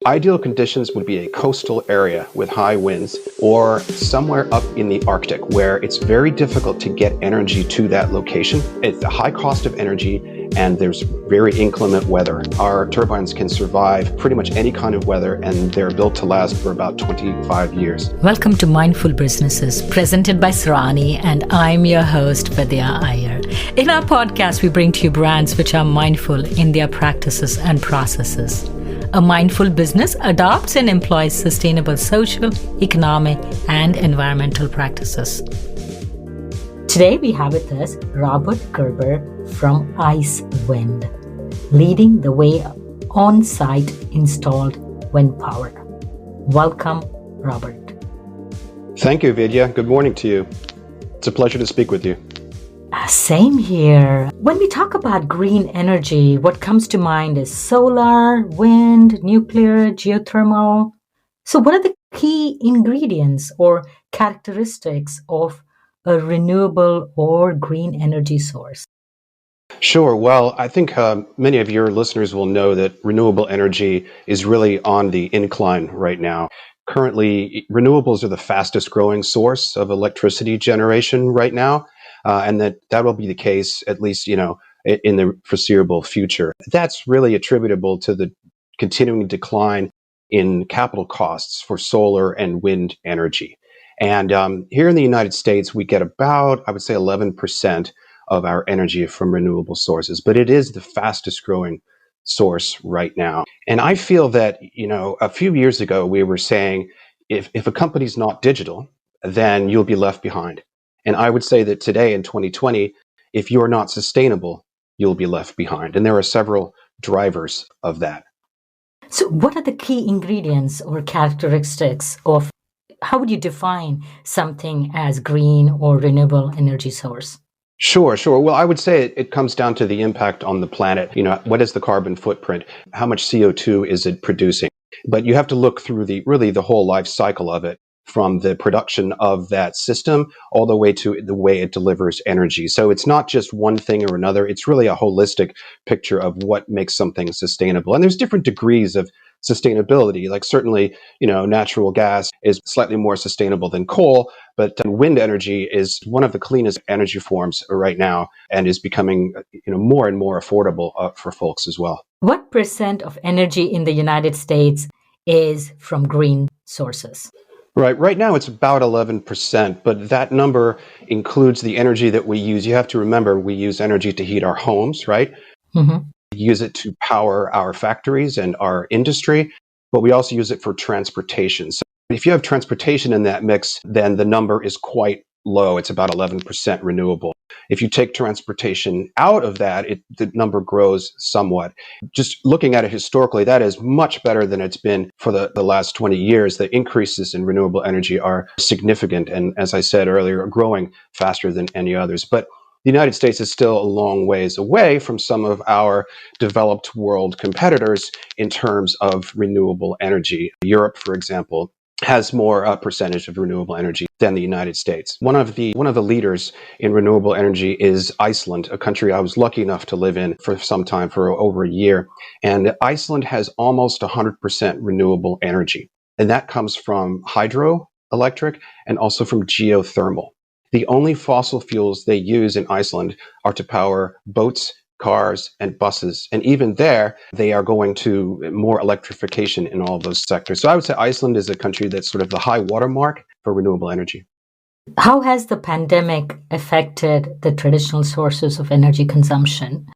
Ideal conditions would be a coastal area with high winds or somewhere up in the Arctic where it's very difficult to get energy to that location. It's a high cost of energy and there's very inclement weather. Our turbines can survive pretty much any kind of weather and they're built to last for about 25 years. Welcome to Mindful Businesses, presented by Sarani, and I'm your host, Vidya Iyer. In our podcast, we bring to you brands which are mindful in their practices and processes. A mindful business adopts and employs sustainable social, economic, and environmental practices. Today we have with us Robert Gerber from IceWind, leading the way on-site installed wind power. Welcome, Robert. Thank you, Vidya. Good morning to you. It's a pleasure to speak with you. Same here. When we talk about green energy, what comes to mind is solar, wind, nuclear, geothermal. So what are the key ingredients or characteristics of a renewable or green energy source? Sure. Well, I think many of your listeners will know that renewable energy is really on the incline right now. Currently, renewables are the fastest growing source of electricity generation right now. And that will be the case, at least, in the foreseeable future. That's really attributable to the continuing decline in capital costs for solar and wind energy. And here in the United States, we get about, I would say, 11% of our energy from renewable sources, but it is the fastest growing source right now. And I feel that, a few years ago, we were saying, if a company's not digital, then you'll be left behind. And I would say that today in 2020, if you're not sustainable, you'll be left behind. And there are several drivers of that. So what are the key ingredients or characteristics of how would you define something as green or renewable energy source? Sure. Well, I would say it comes down to the impact on the planet. What is the carbon footprint? How much CO2 is it producing? But you have to look through the whole life cycle of it, from the production of that system all the way to the way it delivers energy. So it's not just one thing or another. It's really a holistic picture of what makes something sustainable. And there's different degrees of sustainability. Like certainly, natural gas is slightly more sustainable than coal, but wind energy is one of the cleanest energy forms right now and is becoming, more and more affordable for folks as well. What percent of energy in the United States is from green sources? Right now it's about 11%, but that number includes the energy that we use. You have to remember we use energy to heat our homes, right? Mm-hmm. We use it to power our factories and our industry, but we also use it for transportation. So if you have transportation in that mix, then the number is quite low. It's about 11% renewable. If you take transportation out of that, the number grows somewhat. Just looking at it historically, that is much better than it's been for the last 20 years. The increases in renewable energy are significant and, as I said earlier, growing faster than any others. But the United States is still a long ways away from some of our developed world competitors in terms of renewable energy. Europe, for example, has more percentage of renewable energy than the United States. One of the leaders in renewable energy is Iceland, a country I was lucky enough to live in for some time, for over a year. And Iceland has almost 100% renewable energy. And that comes from hydroelectric and also from geothermal. The only fossil fuels they use in Iceland are to power boats, cars, and buses. And even there, they are going to more electrification in all of those sectors. So I would say Iceland is a country that's sort of the high watermark for renewable energy. How has the pandemic affected the traditional sources of energy consumption?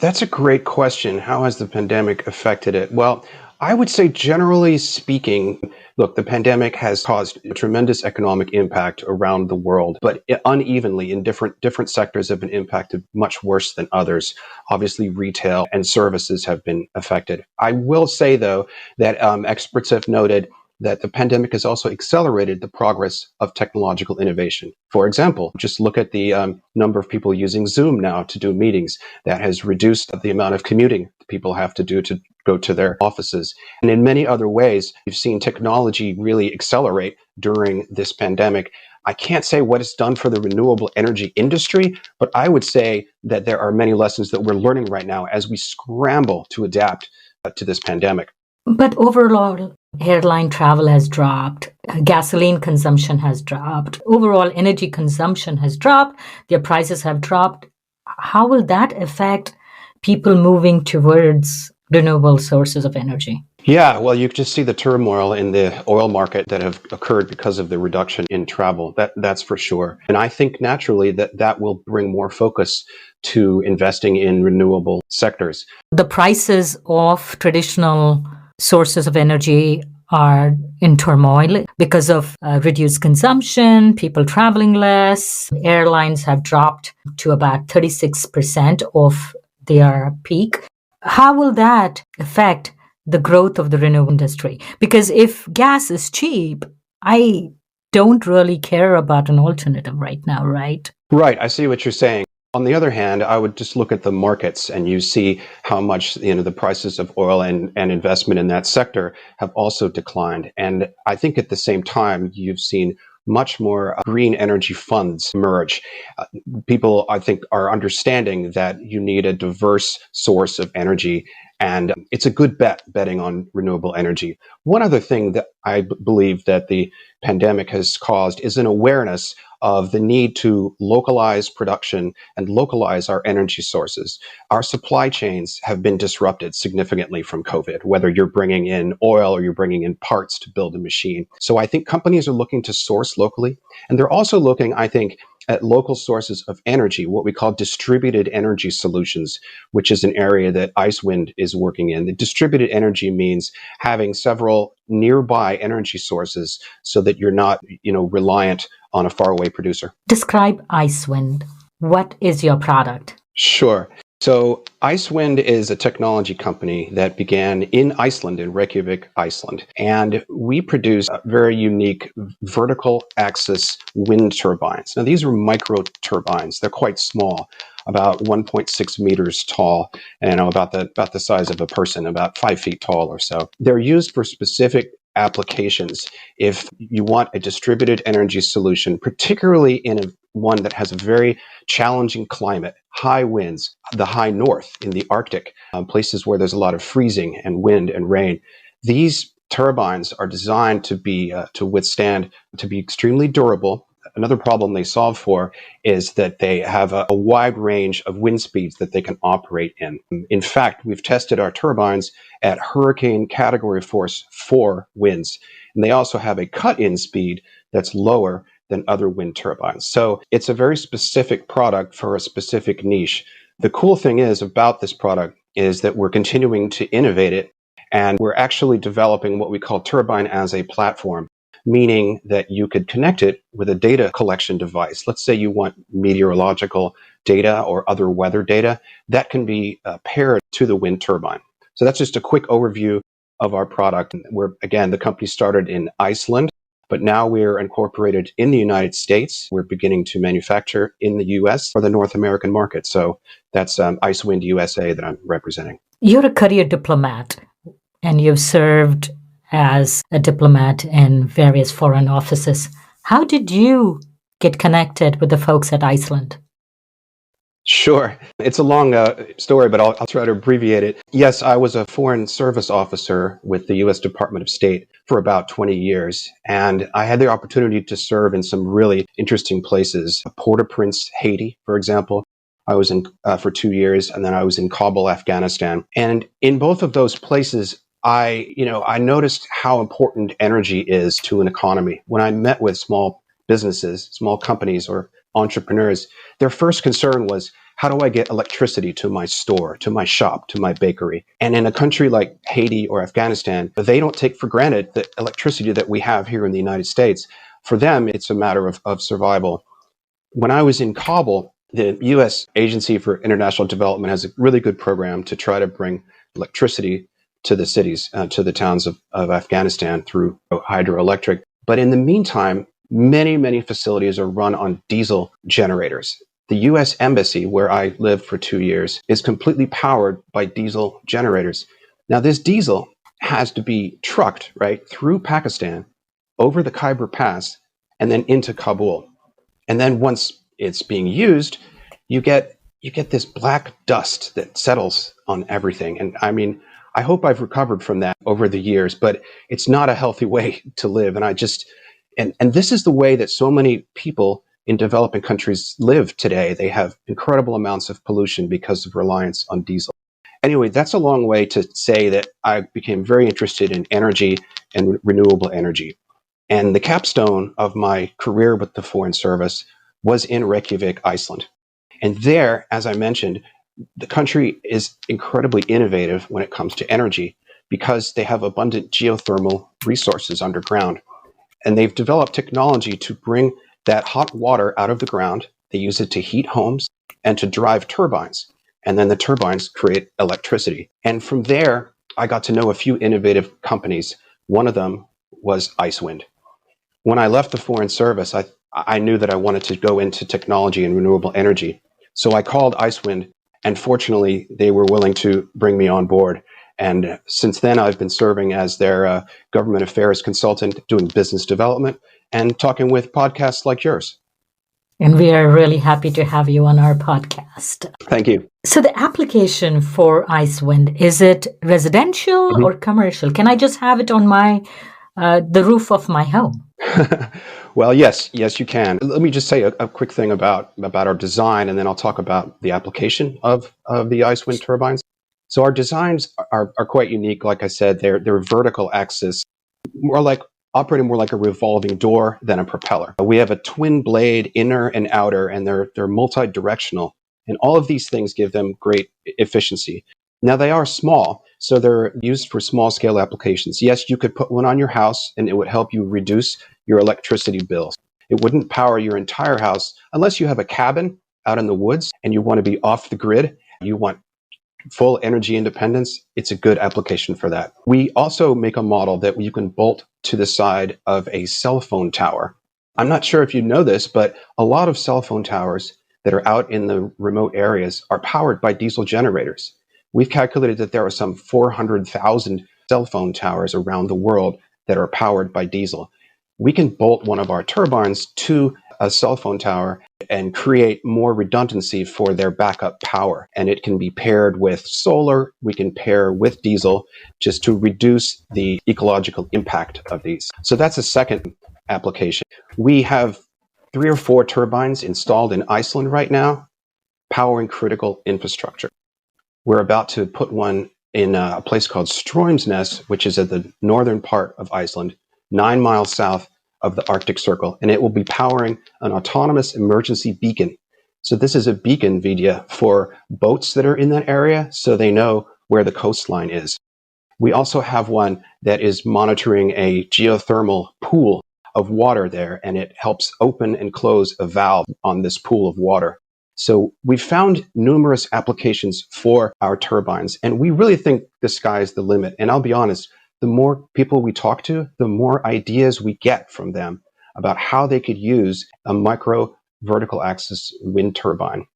That's a great question. How has the pandemic affected it? Well, I would say generally speaking, look, the pandemic has caused a tremendous economic impact around the world, but unevenly in different sectors have been impacted much worse than others. Obviously, retail and services have been affected. I will say, though, that experts have noted that the pandemic has also accelerated the progress of technological innovation. For example, just look at the number of people using Zoom now to do meetings. That has reduced the amount of commuting people have to do to go to their offices. And in many other ways, we've seen technology really accelerate during this pandemic. I can't say what it's done for the renewable energy industry, but I would say that there are many lessons that we're learning right now as we scramble to adapt to this pandemic. But overall, airline travel has dropped, gasoline consumption has dropped, overall energy consumption has dropped, their prices have dropped. How will that affect people moving towards renewable sources of energy? Yeah, well, you just see the turmoil in the oil market that have occurred because of the reduction in travel. That's for sure. And I think naturally that will bring more focus to investing in renewable sectors. The prices of traditional sources of energy are in turmoil because of reduced consumption, people traveling less. Airlines have dropped to about 36% of their peak. How will that affect the growth of the renewable industry? Because if gas is cheap, I don't really care about an alternative right now, right? Right, I see what you're saying. On the other hand, I would just look at the markets and you see how much, the prices of oil and investment in that sector have also declined. And I think at the same time, you've seen much more green energy funds emerge. Uh, People, I think, are understanding that you need a diverse source of energy, and it's a good betting on renewable energy. One other thing that I believe that the pandemic has caused is an awareness of the need to localize production and localize our energy sources. Our supply chains have been disrupted significantly from COVID, whether you're bringing in oil or you're bringing in parts to build a machine. So I think companies are looking to source locally, and they're also looking, I think, at local sources of energy, what we call distributed energy solutions, which is an area that IceWind is working in. The distributed energy means having several nearby energy sources so that you're not, reliant on a faraway producer. Describe IceWind. What is your product? Sure. So IceWind is a technology company that began in Iceland, in Reykjavik, Iceland. And we produce very unique vertical axis wind turbines. Now, these are micro turbines. They're quite small, about 1.6 meters tall, and about the size of a person, about 5 feet tall or so. They're used for specific applications. If you want a distributed energy solution, particularly in one that has a very challenging climate, high winds, the high north in the Arctic, places where there's a lot of freezing and wind and rain, these turbines are designed to be to be extremely durable. Another problem they solve for is that they have a wide range of wind speeds that they can operate in. In fact, we've tested our turbines at hurricane category force 4 winds, and they also have a cut-in speed that's lower than other wind turbines. So it's a very specific product for a specific niche. The cool thing is about this product is that we're continuing to innovate it, and we're actually developing what we call turbine as a platform, meaning that you could connect it with a data collection device. Let's say you want meteorological data or other weather data that can be paired to the wind turbine. So that's just a quick overview of our product. Again, the company started in Iceland, but now we're incorporated in the United States. We're beginning to manufacture in the US for the North American market. So that's IceWind USA that I'm representing. You're a career diplomat, and you've served as a diplomat in various foreign offices. How did you get connected with the folks at Iceland? Sure. It's a long story, but I'll try to abbreviate it. Yes, I was a foreign service officer with the U.S. Department of State for about 20 years, and I had the opportunity to serve in some really interesting places. Port-au-Prince, Haiti, for example. I was in for 2 years, and then I was in Kabul, Afghanistan. And in both of those places, I noticed how important energy is to an economy. When I met with small businesses, small companies, or entrepreneurs, their first concern was, how do I get electricity to my store, to my shop, to my bakery? And in a country like Haiti or Afghanistan, they don't take for granted the electricity that we have here in the United States. For them, it's a matter of survival. When I was in Kabul, the U.S. Agency for International Development has a really good program to try to bring electricity to the cities, to the towns of Afghanistan through hydroelectric. But in the meantime, many, many facilities are run on diesel generators. The U.S. Embassy, where I lived for 2 years, is completely powered by diesel generators. Now, this diesel has to be trucked, right, through Pakistan, over the Khyber Pass, and then into Kabul. And then once it's being used, you get this black dust that settles on everything. And I mean, I hope I've recovered from that over the years, but it's not a healthy way to live. And this is the way that so many people in developing countries live today. They have incredible amounts of pollution because of reliance on diesel. Anyway, that's a long way to say that I became very interested in energy and renewable energy. And the capstone of my career with the Foreign Service was in Reykjavik, Iceland. And there, as I mentioned, the country is incredibly innovative when it comes to energy because they have abundant geothermal resources underground. And they've developed technology to bring that hot water out of the ground. They use it to heat homes and to drive turbines. And then the turbines create electricity. And from there, I got to know a few innovative companies. One of them was IceWind. When I left the Foreign Service, I knew that I wanted to go into technology and renewable energy. So I called IceWind, and fortunately, they were willing to bring me on board. And since then, I've been serving as their government affairs consultant, doing business development, and talking with podcasts like yours. And we are really happy to have you on our podcast. Thank you. So the application for IceWind, is it residential or commercial? Can I just have it on the roof of my home? Well, yes, you can. Let me just say a quick thing about our design, and then I'll talk about the application of the IceWind turbines. So our designs are quite unique. Like I said, they're vertical axis, operating more like a revolving door than a propeller. We have a twin blade, inner and outer, and they're multi-directional. And all of these things give them great efficiency. Now, they are small, so they're used for small scale applications. Yes, you could put one on your house and it would help you reduce your electricity bills. It wouldn't power your entire house unless you have a cabin out in the woods and you want to be off the grid. You want full energy independence. It's a good application for that. We also make a model that you can bolt to the side of a cell phone tower. I'm not sure if you know this, but a lot of cell phone towers that are out in the remote areas are powered by diesel generators. We've calculated that there are some 400,000 cell phone towers around the world that are powered by diesel. We can bolt one of our turbines to a cell phone tower and create more redundancy for their backup power. And it can be paired with solar. We can pair with diesel just to reduce the ecological impact of these. So that's a second application. We have 3 or 4 turbines installed in Iceland right now, powering critical infrastructure. We're about to put one in a place called Straumsnes, which is at the northern part of Iceland, 9 miles south of the Arctic Circle, and it will be powering an autonomous emergency beacon. So this is a beacon, Vidya, for boats that are in that area so they know where the coastline is. We also have one that is monitoring a geothermal pool of water there, and it helps open and close a valve on this pool of water. So we've found numerous applications for our turbines, and we really think the sky's the limit. And I'll be honest, the more people we talk to, the more ideas we get from them about how they could use a micro vertical axis wind turbine.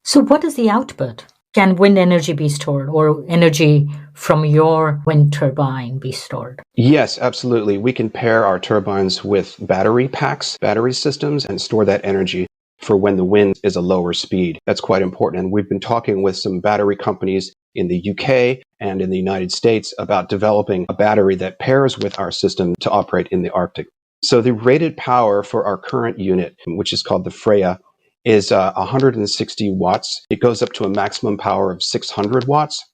So what is the output? Can wind energy be stored, or energy from your wind turbine be stored? Yes, absolutely. We can pair our turbines with battery packs, battery systems, and store that energy for when the wind is a lower speed. That's quite important. And we've been talking with some battery companies in the UK and in the United States about developing a battery that pairs with our system to operate in the Arctic. So the rated power for our current unit, which is called the Freya, is 160 watts. It goes up to a maximum power of 600 watts.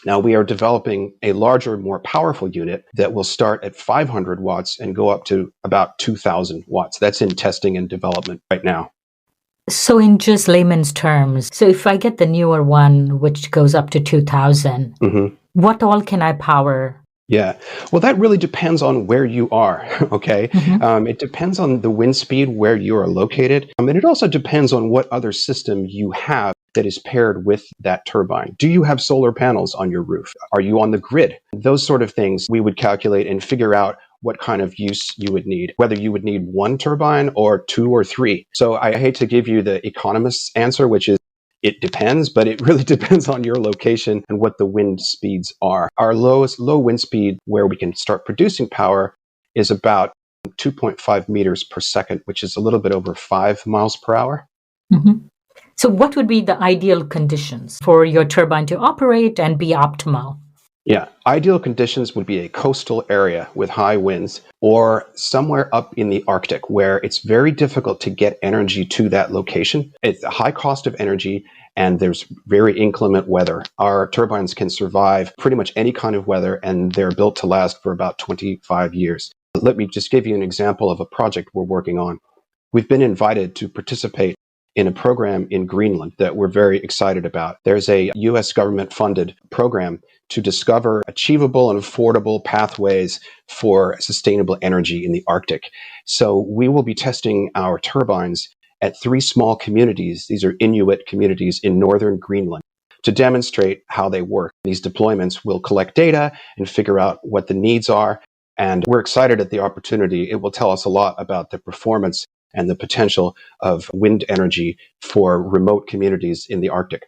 Now we are developing a larger, more powerful unit that will start at 500 watts and go up to about 2,000 watts. That's in testing and development right now. So in just layman's terms, so if I get the newer one, which goes up to 2,000, what all can I power? Yeah, well, that really depends on where you are, okay? It depends on the wind speed where you are located. And it also depends on what other system you have that is paired with that turbine. Do you have solar panels on your roof? Are you on the grid? Those sort of things we would calculate and figure out what kind of use you would need, whether you would need 1 turbine or 2 or 3. So I hate to give you the economist's answer, which is it depends, but it really depends on your location and what the wind speeds are. Our low wind speed where we can start producing power is about 2.5 meters per second, which is a little bit over 5 miles per hour. So what would be the ideal conditions for your turbine to operate and be optimal? Yeah, ideal conditions would be a coastal area with high winds or somewhere up in the Arctic where it's very difficult to get energy to that location. It's a high cost of energy and there's very inclement weather. Our turbines can survive pretty much any kind of weather and they're built to last for about 25 years. Let me just give you an example of a project we're working on. We've been invited to participate in a program in Greenland that we're very excited about. There's a US government funded program to discover achievable and affordable pathways for sustainable energy in the Arctic. So we will be testing our turbines at 3 small communities. These are Inuit communities in northern Greenland to demonstrate how they work. These deployments will collect data and figure out what the needs are. And we're excited at the opportunity. It will tell us a lot about the performance and the potential of wind energy for remote communities in the Arctic.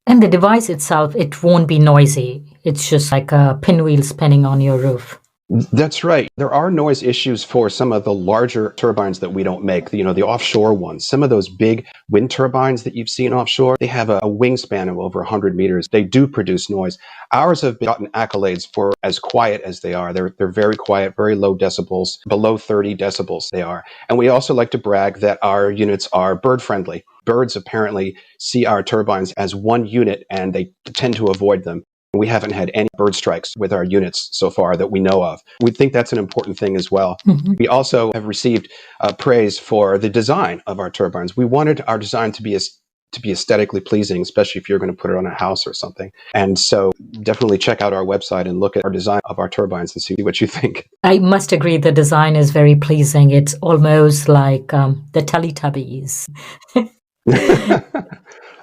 And the device itself, it won't be noisy. It's just like a pinwheel spinning on your roof. That's right. There are noise issues for some of the larger turbines that we don't make, the offshore ones. Some of those big wind turbines that you've seen offshore, they have a wingspan of over 100 meters. They do produce noise. Ours have gotten accolades for as quiet as they are. They're very quiet, very low decibels, below 30 decibels they are. And we also like to brag that our units are bird friendly. Birds apparently see our turbines as one unit and they tend to avoid them. We haven't had any bird strikes with our units so far that we know of. We think that's an important thing as well. Mm-hmm. We also have received praise for the design of our turbines. We wanted our design to be aesthetically pleasing, especially if you're going to put it on a house or something. And so definitely check out our website and look at our design of our turbines and see what you think. I must agree the design is very pleasing. It's almost like the Teletubbies.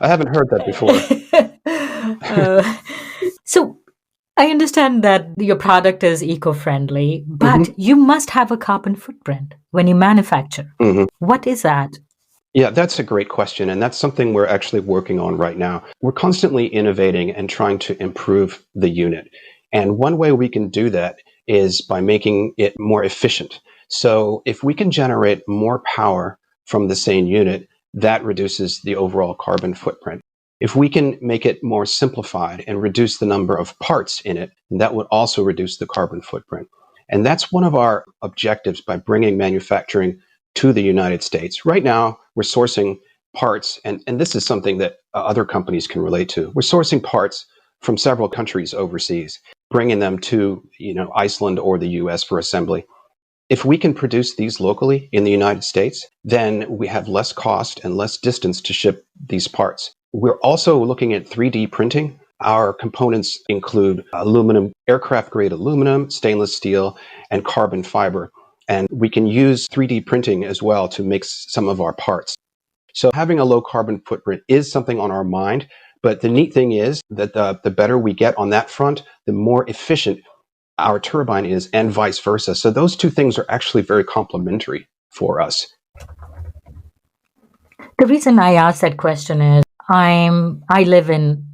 I haven't heard that before. So I understand that your product is eco-friendly, but you must have a carbon footprint when you manufacture. Mm-hmm. What is that? Yeah, that's a great question. And that's something we're actually working on right now. We're constantly innovating and trying to improve the unit. And one way we can do that is by making it more efficient. So if we can generate more power from the same unit, that reduces the overall carbon footprint. If we can make it more simplified and reduce the number of parts in it, that would also reduce the carbon footprint. And that's one of our objectives by bringing manufacturing to the United States. Right now, we're sourcing parts, and this is something that other companies can relate to. We're sourcing parts from several countries overseas, bringing them to Iceland or the US for assembly. If we can produce these locally in the United States, then we have less cost and less distance to ship these parts. We're also looking at 3D printing. Our components include aluminum, aircraft-grade aluminum, stainless steel, and carbon fiber. And we can use 3D printing as well to make some of our parts. So having a low carbon footprint is something on our mind. But the neat thing is that the better we get on that front, the more efficient our turbine is, and vice versa. So those two things are actually very complementary for us. The reason I asked that question is I live in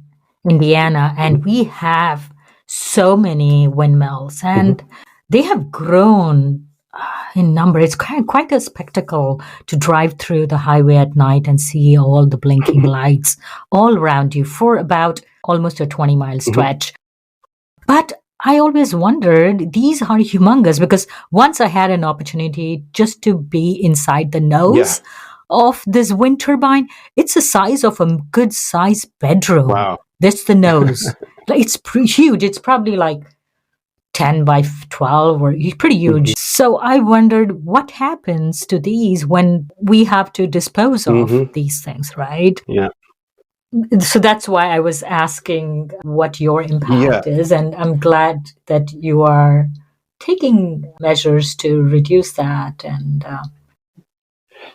Indiana and we have so many windmills and they have grown in number. It's quite a spectacle to drive through the highway at night and see all the blinking lights all around you for about almost a 20-mile stretch. But I always wondered, these are humongous because once I had an opportunity just to be inside the nose of this wind turbine. It's the size of a good sized bedroom. Wow. That's the nose. It's huge. It's probably like 10 by 12 or pretty huge. So I wondered what happens to these when we have to dispose of these things, right? Yeah. So that's why I was asking what your impact is. And I'm glad that you are taking measures to reduce that. And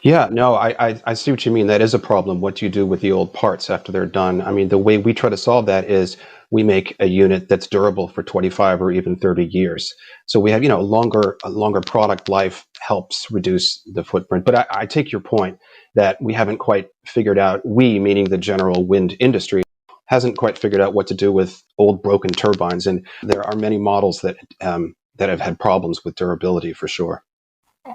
yeah, no, I see what you mean. That is a problem. What do you do with the old parts after they're done? I mean, the way we try to solve that is we make a unit that's durable for 25 or even 30 years. So we have, a longer product life helps reduce the footprint. But I take your point that we haven't quite figured out, we, meaning the general wind industry, hasn't quite figured out what to do with old broken turbines. And there are many models that have had problems with durability for sure.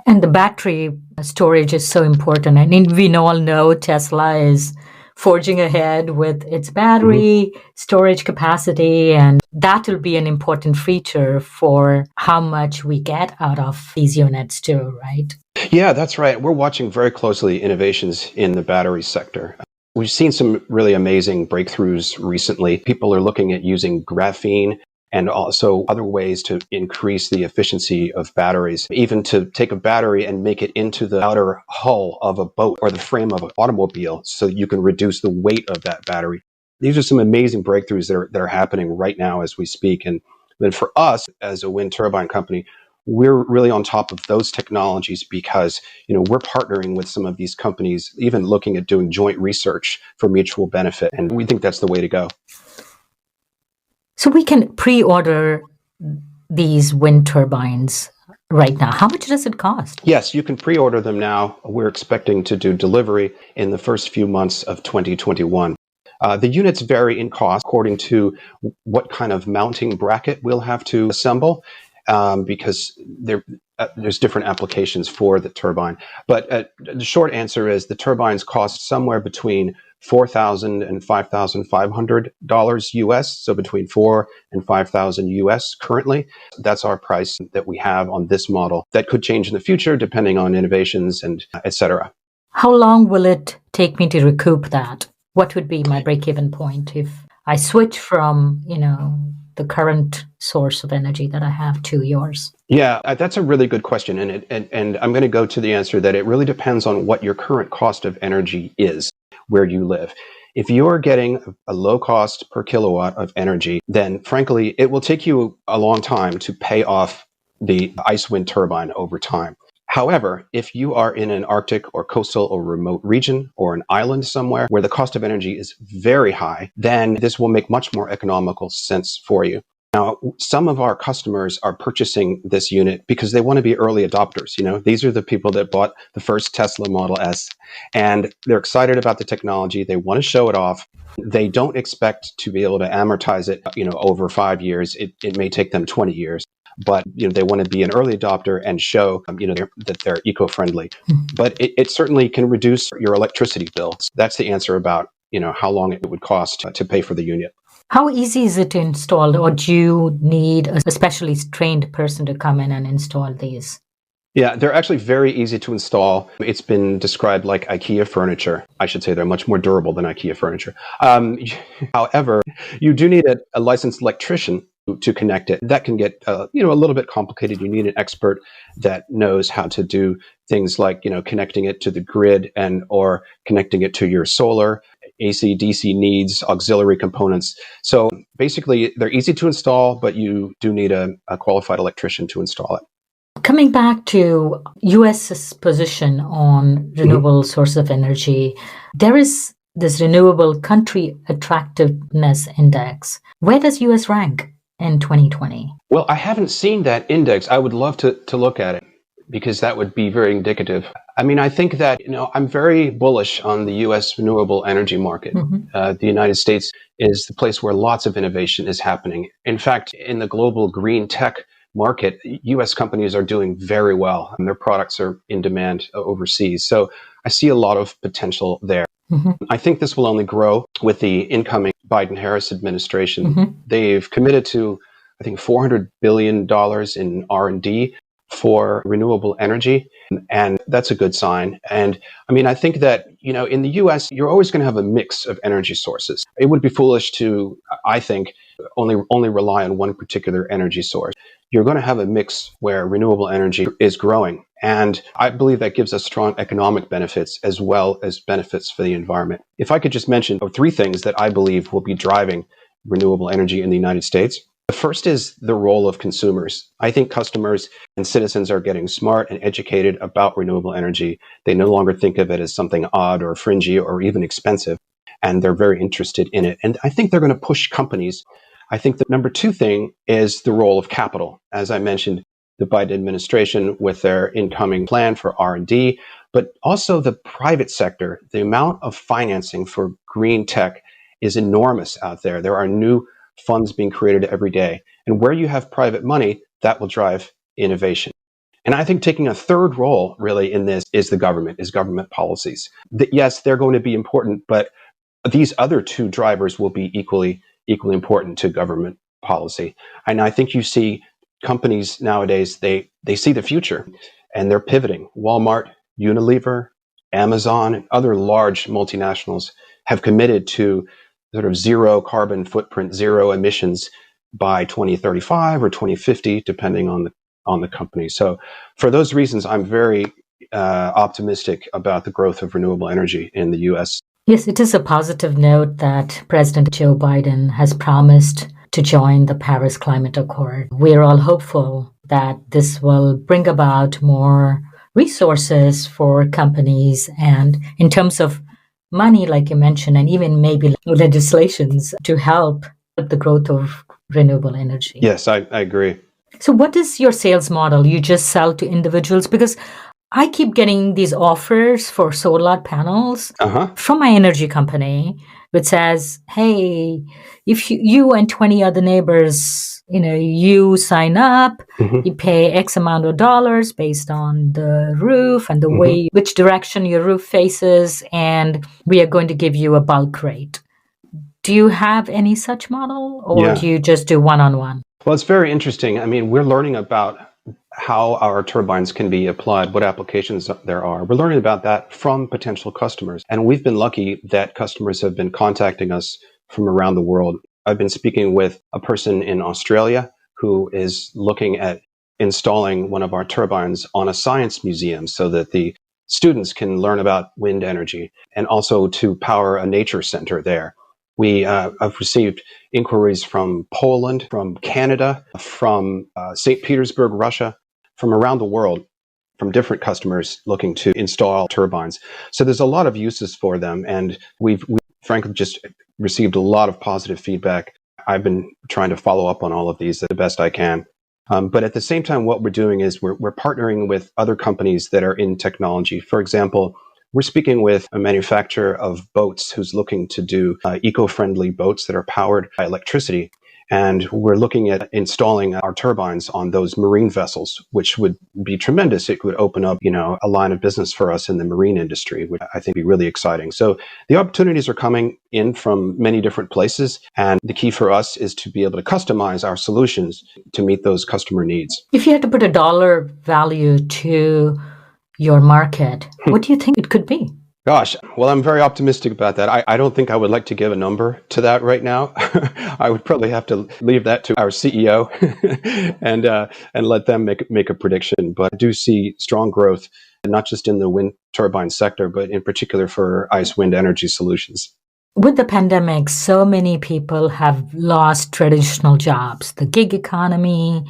And the battery storage is so important. I mean, we all know Tesla is forging ahead with its battery, storage capacity, and that will be an important feature for how much we get out of these units too, right? Yeah, that's right. We're watching very closely innovations in the battery sector. We've seen some really amazing breakthroughs recently. People are looking at using graphene and also other ways to increase the efficiency of batteries, even to take a battery and make it into the outer hull of a boat or the frame of an automobile so you can reduce the weight of that battery. These are some amazing breakthroughs that are happening right now as we speak. And then for us as a wind turbine company, we're really on top of those technologies because we're partnering with some of these companies, even looking at doing joint research for mutual benefit, and we think that's the way to go. So we can pre-order these wind turbines right now. How much does it cost? Yes, you can pre-order them now. We're expecting to do delivery in the first few months of 2021. The units vary in cost according to what kind of mounting bracket we'll have to assemble, because there's different applications for the turbine. But the short answer is the turbines cost somewhere between $4,000 and $5,500 US, so between $4,000 and $5,000 US currently. That's our price that we have on this model. That could change in the future depending on innovations and et cetera. How long will it take me to recoup that? What would be my break-even point if I switch from, the current source of energy that I have to yours? Yeah, that's a really good question. And I'm going to go to the answer that it really depends on what your current cost of energy is, where you live. If you're getting a low cost per kilowatt of energy, then frankly, it will take you a long time to pay off the IceWind turbine over time. However, if you are in an Arctic or coastal or remote region or an island somewhere where the cost of energy is very high, then this will make much more economical sense for you. Now, some of our customers are purchasing this unit because they want to be early adopters. These are the people that bought the first Tesla Model S, and they're excited about the technology. They want to show it off. They don't expect to be able to amortize it, over 5 years. It may take them 20 years. But they want to be an early adopter and show that they're eco-friendly. But it certainly can reduce your electricity bill. That's the answer about how long it would cost to pay for the unit. How easy is it to install, or do you need a specially trained person to come in and install these? Yeah, they're actually very easy to install. It's been described like IKEA furniture. I should say they're much more durable than IKEA furniture. However, you do need a licensed electrician to connect it. That can get a little bit complicated. You need an expert that knows how to do things like connecting it to the grid or connecting it to your solar, AC, DC needs, auxiliary components. So basically, they're easy to install, but you do need a qualified electrician to install it. Coming back to US's position on renewable source of energy, there is this renewable country attractiveness index. Where does US rank in 2020? Well, I haven't seen that index. I would love to look at it because that would be very indicative. I mean, I think that, I'm very bullish on the US renewable energy market. The United States is the place where lots of innovation is happening. In fact, in the global green tech market, US companies are doing very well and their products are in demand overseas. So I see a lot of potential there. I think this will only grow with the incoming Biden-Harris administration. They've committed to, I think, $400 billion in R&D for renewable energy, and that's a good sign. And I mean, I think that, in the US, you're always going to have a mix of energy sources. It would be foolish to, I think, only rely on one particular energy source. You're going to have a mix where renewable energy is growing. And I believe that gives us strong economic benefits as well as benefits for the environment. If I could just mention 3 things that I believe will be driving renewable energy in the United States. The first is the role of consumers. I think customers and citizens are getting smart and educated about renewable energy. They no longer think of it as something odd or fringy or even expensive, and they're very interested in it. And I think they're going to push companies. I think the number 2 thing is the role of capital. As I mentioned, the Biden administration with their incoming plan for R&D, but also the private sector. The amount of financing for green tech is enormous out there. There are new funds being created every day. And where you have private money, that will drive innovation. And I think taking a third role really in this is government policies. Yes, they're going to be important, but these other two drivers will be equally important to government policy. And I think you see companies nowadays, they see the future and they're pivoting. Walmart, Unilever, Amazon, and other large multinationals have committed to sort of zero carbon footprint, zero emissions by 2035 or 2050, depending on the company. So for those reasons, I'm very optimistic about the growth of renewable energy in the U.S. Yes, it is a positive note that President Joe Biden has promised to join the Paris Climate Accord. We're all hopeful that this will bring about more resources for companies, and in terms of money, like you mentioned, and even maybe legislations to help the growth of renewable energy. Yes, I agree. So what is your sales model? You just sell to individuals? Because I keep getting these offers for solar panels from my energy company, which says, hey, if you and 20 other neighbors, you sign up, you pay X amount of dollars based on the roof and the way, which direction your roof faces, and we are going to give you a bulk rate. Do you have any such model, or do you just do one-on-one? Well, it's very interesting. I mean, we're learning about how our turbines can be applied, what applications there are. We're learning about that from potential customers. And we've been lucky that customers have been contacting us from around the world. I've been speaking with a person in Australia who is looking at installing one of our turbines on a science museum so that the students can learn about wind energy, and also to power a nature center there. We have received inquiries from Poland, from Canada, from St. Petersburg, Russia, from around the world, from different customers looking to install turbines. So there's a lot of uses for them, and we've frankly just received a lot of positive feedback. I've been trying to follow up on all of these the best I can. But at the same time, what we're doing is we're partnering with other companies that are in technology. For example, we're speaking with a manufacturer of boats who's looking to do eco-friendly boats that are powered by electricity. And we're looking at installing our turbines on those marine vessels, which would be tremendous. It would open up, a line of business for us in the marine industry, which I think would be really exciting. So the opportunities are coming in from many different places. And the key for us is to be able to customize our solutions to meet those customer needs. If you had to put a dollar value to your market, what do you think it could be? Gosh, well, I'm very optimistic about that. I don't think I would like to give a number to that right now. I would probably have to leave that to our CEO and let them make a prediction. But I do see strong growth, not just in the wind turbine sector, but in particular for IceWind energy solutions. With the pandemic, so many people have lost traditional jobs. The gig economy,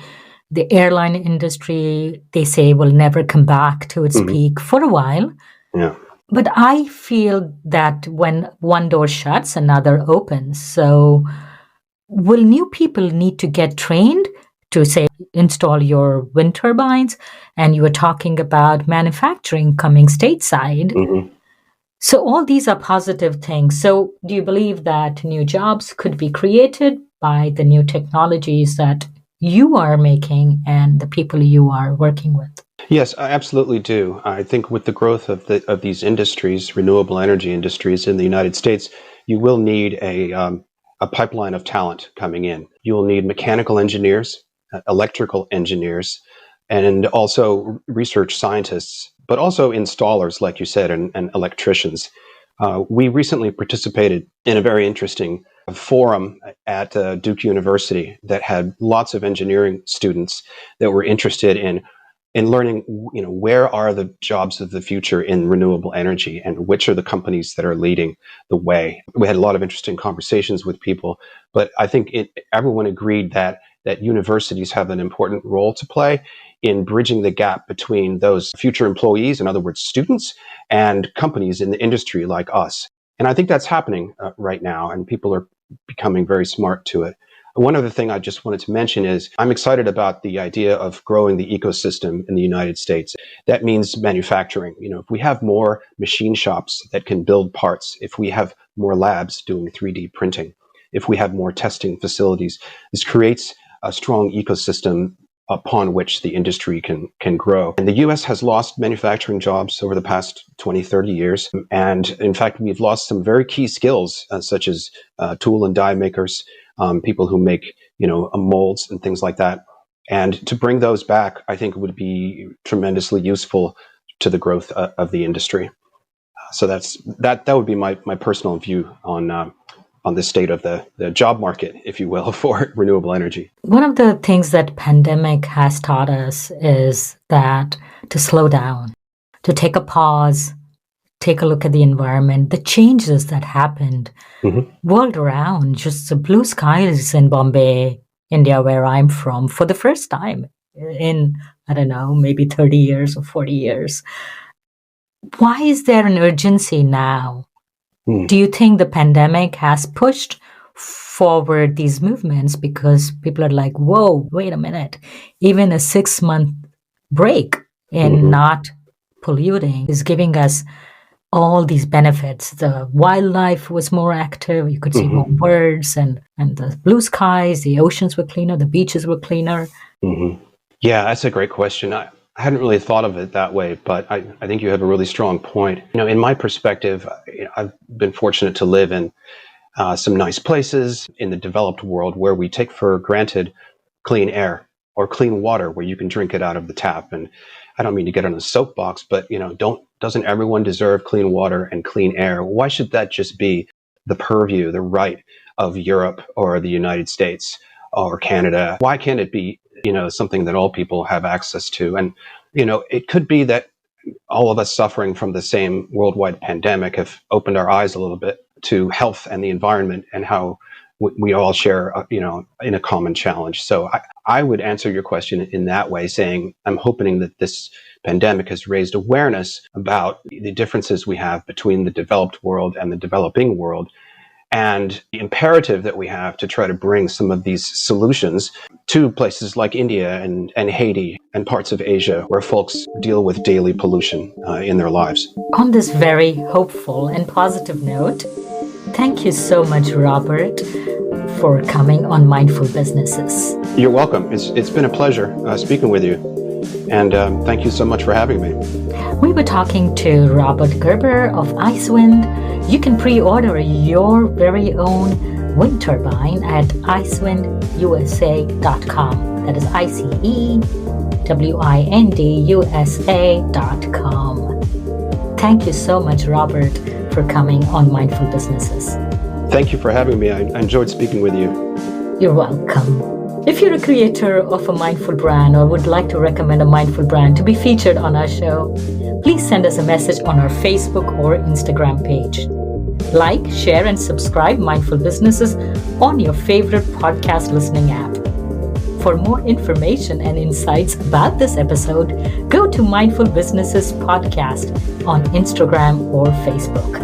the airline industry, they say, will never come back to its peak for a while. Yeah. But I feel that when one door shuts, another opens. So will new people need to get trained to, say, install your wind turbines? And you were talking about manufacturing coming stateside. So all these are positive things. So do you believe that new jobs could be created by the new technologies that you are making and the people you are working with? Yes, I absolutely do. I think with the growth of these industries, renewable energy industries in the United States, you will need a pipeline of talent coming in. You will need mechanical engineers, electrical engineers, and also research scientists, but also installers, like you said, and electricians. We recently participated in a very interesting forum at Duke University that had lots of engineering students that were interested in learning, where are the jobs of the future in renewable energy and which are the companies that are leading the way. We had a lot of interesting conversations with people, but I think everyone agreed that universities have an important role to play in bridging the gap between those future employees, in other words, students, and companies in the industry like us. And I think that's happening right now, and people are becoming very smart to it. One other thing I just wanted to mention is I'm excited about the idea of growing the ecosystem in the United States. That means manufacturing. If we have more machine shops that can build parts, if we have more labs doing 3D printing, if we have more testing facilities, this creates a strong ecosystem upon which the industry can grow. And the US has lost manufacturing jobs over the past 20, 30 years. And in fact, we've lost some very key skills, such as tool and die makers, people who make, molds and things like that. And to bring those back, I think would be tremendously useful to the growth of the industry. So that would be my personal view on the state of the job market, if you will, for renewable energy. One of the things that pandemic has taught us is that to slow down, to take a pause, take a look at the environment, the changes that happened world around, just the blue skies in Bombay, India, where I'm from, for the first time in, I don't know, maybe 30 years or 40 years. Why is there an urgency now? Do you think the pandemic has pushed forward these movements because people are like, whoa, wait a minute, even a 6-month break in not polluting is giving us all these benefits? The wildlife was more active. You could see more birds and the blue skies, the oceans were cleaner, the beaches were cleaner. Yeah, that's a great question. I hadn't really thought of it that way, but I think you have a really strong point. In my perspective, I've been fortunate to live in some nice places in the developed world where we take for granted clean air or clean water where you can drink it out of the tap. And I don't mean to get on a soapbox, but doesn't everyone deserve clean water and clean air? Why should that just be the purview, the right of Europe or the United States or Canada? Why can't it be something that all people have access to? And, it could be that all of us suffering from the same worldwide pandemic have opened our eyes a little bit to health and the environment and how we all share, in a common challenge. So I would answer your question in that way, saying I'm hoping that this pandemic has raised awareness about the differences we have between the developed world and the developing world, and the imperative that we have to try to bring some of these solutions to places like India and Haiti and parts of Asia where folks deal with daily pollution in their lives. On this very hopeful and positive note, thank you so much, Robert, for coming on Mindful Businesses. You're welcome. It's been a pleasure speaking with you. And thank you so much for having me. We were talking to Robert Gerber of IceWind. You can pre-order your very own wind turbine at IceWindUSA.com. That is IceWindUSA.com. Thank you so much, Robert, for coming on Mindful Businesses. Thank you for having me. I enjoyed speaking with you. You're welcome. If you're a creator of a mindful brand or would like to recommend a mindful brand to be featured on our show, please send us a message on our Facebook or Instagram page. Like, share, and subscribe Mindful Businesses on your favorite podcast listening app. For more information and insights about this episode, go to Mindful Businesses Podcast on Instagram or Facebook.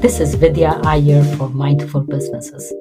This is Vidya Iyer for Mindful Businesses.